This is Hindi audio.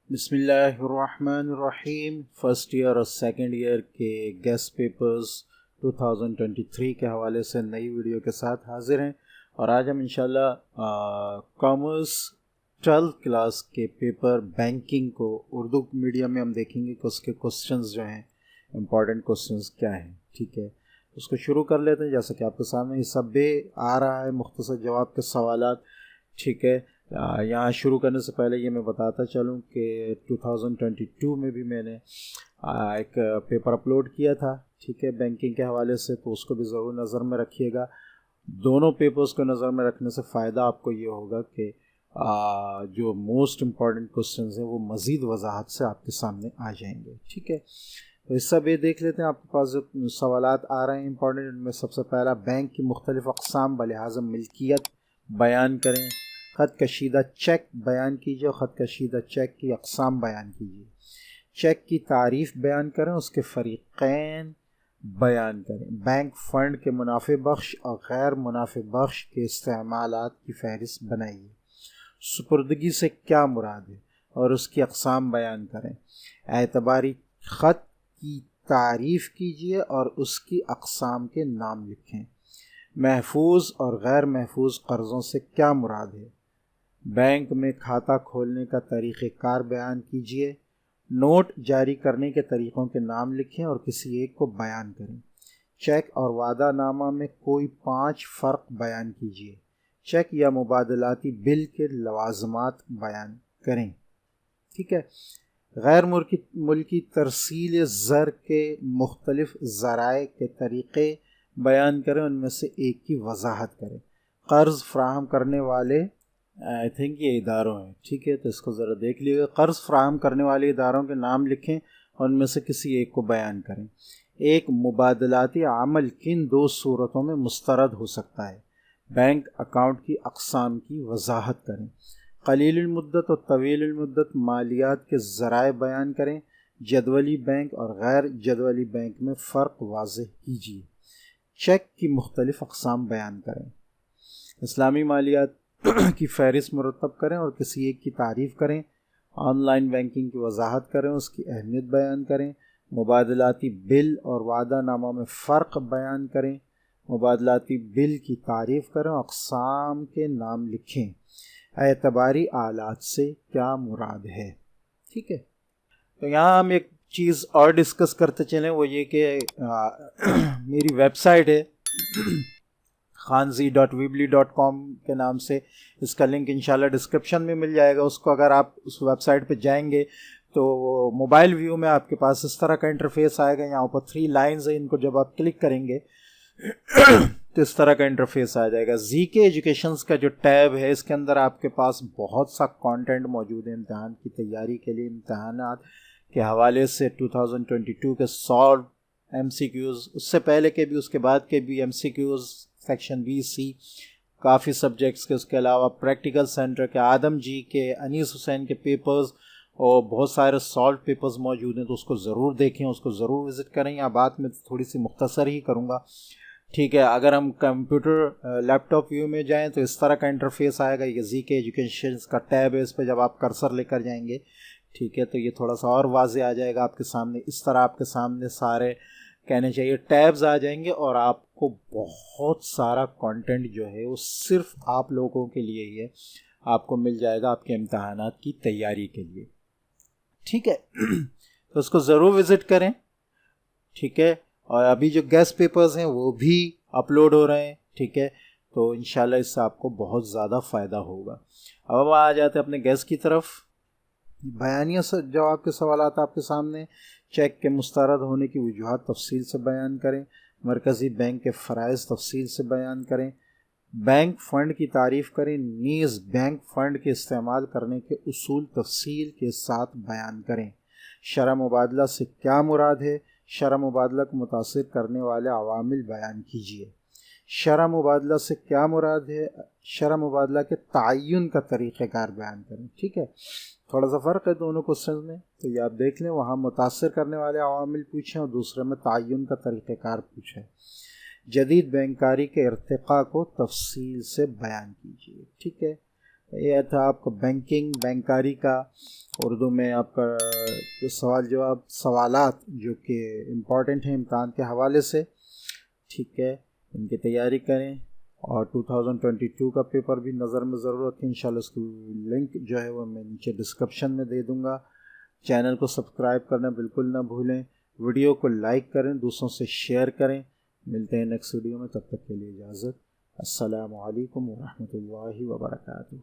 बिस्मिल्लाहिर्रहमानिर्रहीम। फ़र्स्ट ईयर और सेकंड ईयर के गेस्ट पेपर्स 2023 के हवाले से नई वीडियो के साथ हाजिर हैं और आज हम इंशाल्लाह कॉमर्स 12th क्लास के पेपर बैंकिंग को उर्दू मीडियम में हम देखेंगे कि उसके क्वेश्चंस जो हैं इम्पॉर्टेंट क्वेश्चंस क्या हैं। ठीक है, उसको शुरू कर लेते हैं। जैसा कि आपके सामने ये सब भी आ रहा है, मुख्तसर जवाब के सवालात। ठीक है, यहाँ शुरू करने से पहले ये मैं बताता चलूँ कि 2022 में भी मैंने एक पेपर अपलोड किया था, ठीक है, बैंकिंग के हवाले से, तो उसको भी ज़रूर नज़र में रखिएगा। दोनों पेपर्स को नज़र में रखने से फ़ायदा आपको ये होगा कि जो मोस्ट इम्पॉर्टेंट क्वेश्चंस हैं वो मज़ीद वजाहत से आपके सामने आ जाएंगे। ठीक है, तो इस सब ये देख लेते हैं। आपके पास जो सवालात आ रहे हैं इंपॉर्टेंट, उनमें सबसे पहला, बैंक की मुख्तलिफ़ अक़साम बलिहाज़ मिल्कियत बयान करें। ख़त कशीदा चेक बयान कीजिए, ख़त कशीदा चेक की अक़साम बयान कीजिए। चेक की तारीफ़ बयान करें, उसके फ़रीक़ैन बयान करें। बैंक फ़ंड के मुनाफे बख्श और गैर मुनाफे बख्श के इस्तेमालात की फ़हरिस्त बनाइए। सुपुर्दगी से क्या मुराद है और उसकी अक़साम बयान करें। एतबारी ख़त की तारीफ़ कीजिए और उसकी अक़साम के नाम लिखें। महफूज और गैर महफूज कर्ज़ों से क्या मुराद है। बैंक में खाता खोलने का तरीक़ेकार बयान कीजिए। नोट जारी करने के तरीक़ों के नाम लिखें और किसी एक को बयान करें। चेक और वादा नामा में कोई 5 फ़र्क बयान कीजिए। चेक या मुबादलाती बिल के लवाज़मात बयान करें। ठीक है, गैर मुल्की तरसील ज़र के मुख्तलिफ़ ज़राए के तरीक़े बयान करें, उनमें से एक की वजाहत करें। कर्ज़ फ्राहम करने वाले, आई थिंक ये इदारों हैं, ठीक है, तो इसको ज़रा देख लीजिएगा। कर्ज़ फ्राहम करने वाले इदारों के नाम लिखें और उनमें से किसी एक को बयान करें। एक मुबादलाती अमल किन 2 सूरतों में मुस्तरद हो सकता है। बैंक अकाउंट की अक़साम की वजाहत करें। क़लील मुद्दत और तवील मुद्दत मालियात के ज़राए बयान करें। जदवली बैंक और गैर जदवली बैंक में फ़र्क वाज़ेह कीजिए। चेक की मुख्तलिफ़ अक़साम बयान करें। इस्लामी मालियात की फ़हरिस्त मुरतब करें और किसी एक की तारीफ़ करें। ऑनलाइन बैंकिंग की वजाहत करें, उसकी अहमियत बयान करें। मुबादलाती बिल और वादा नामा में फ़र्क बयान करें। मुबादलाती बिल की तारीफ़ करें, अक़साम के नाम लिखें। एतबारी आलात से क्या मुराद है। ठीक है, तो यहाँ हम एक चीज़ और डिस्कस करते चलें, वो ये कि मेरी वेबसाइट है khanzi.weebly.com के नाम से। इसका लिंक इंशाल्लाह डिस्क्रिप्शन में मिल जाएगा। उसको अगर आप उस वेबसाइट पे जाएंगे तो मोबाइल व्यू में आपके पास इस तरह का इंटरफेस आएगा। यहाँ ऊपर 3 लाइंस है, इनको जब आप क्लिक करेंगे तो इस तरह का इंटरफेस आ जाएगा। जीके एजुकेशंस का जो टैब है, इसके अंदर आपके पास बहुत सा कंटेंट मौजूद है इम्तहान की तैयारी के लिए। इम्तहानात के हवाले से 2022 के सॉल्व MCQs, उससे पहले के भी, उसके बाद के भी MCQs, सेक्शन BC, काफ़ी सब्जेक्ट्स के, उसके अलावा प्रैक्टिकल सेंटर के आदम जी के, अनीस हुसैन के पेपर्स और बहुत सारे सॉल्व पेपर्स मौजूद हैं, तो उसको ज़रूर देखें, उसको ज़रूर विज़िट करें। या बात में थोड़ी सी मुख्तसर ही करूँगा। ठीक है, अगर हम कंप्यूटर लैपटॉप व्यू में जाएं तो इस तरह का इंटरफेस आएगा। ये जीके एजुकेशन का टैब है, इस पर जब आप कर्सर लेकर जाएंगे, ठीक है, तो ये थोड़ा सा और वाज़े आ जाएगा आपके सामने। इस तरह आपके सामने सारे, कहने चाहिए, टैब्स आ जाएंगे और आपको बहुत सारा कंटेंट जो है वो सिर्फ आप लोगों के लिए ही है, आपको मिल जाएगा आपके इम्तहानात की तैयारी के लिए। ठीक है, तो उसको ज़रूर विज़िट करें। ठीक है, और अभी जो गेस्ट पेपर्स हैं वो भी अपलोड हो रहे हैं। ठीक है, तो इंशाल्लाह इससे आपको बहुत ज़्यादा फ़ायदा होगा। अब हम आ जाते हैं अपने गेस्ट की तरफ। बयानिया से जवाब के सवालात आपके सामने। चेक के मुस्तरद होने की वजूहात तफसील से बयान करें। मरकज़ी बैंक के फ़राइज़ तफसील से बयान करें। बैंक फ़ंड की तारीफ़ करें। नीज़ बैंक फ़ंड के इस्तेमाल करने के उसूल तफसील के साथ बयान करें। शरह मुबादला से क्या मुराद है। शरह मुबादला को मुतासिर करने वाले अवामिल बयान कीजिए। शरह मुबादला से क्या मुराद है। शरह मुबादला के तयन का तरीक़ेकार बयान करें। ठीक है, थोड़ा सा फ़र्क है दोनों क्वेश्चन में, तो ये आप देख लें। वहाँ मुतासिर करने वाले अवामिल पूछें और दूसरे में तयन का तरीक़ेकार पूछें। जदीद बैंकारी के इर्तिक़ा को तफसील से बयान कीजिए। ठीक है, यह था आपका बैंकिंग बैंकारी का उर्दू में आपका सवाल जवाब सवालात जो कि इम्पॉर्टेंट हैं इम्तहान के हवाले से। ठीक है, इनकी तैयारी करें और 2022 का पेपर भी नज़र में ज़रूर रखें। इंशाल्लाह उसकी लिंक जो है वो मैं नीचे डिस्क्रिप्शन में दे दूँगा। चैनल को सब्सक्राइब करना बिल्कुल ना भूलें, वीडियो को लाइक करें, दूसरों से शेयर करें। मिलते हैं नेक्स्ट वीडियो में, तब तक के लिए इजाज़त। अस्सलामु अलैकुम व रहमतुल्लाहि व बरकातुहू।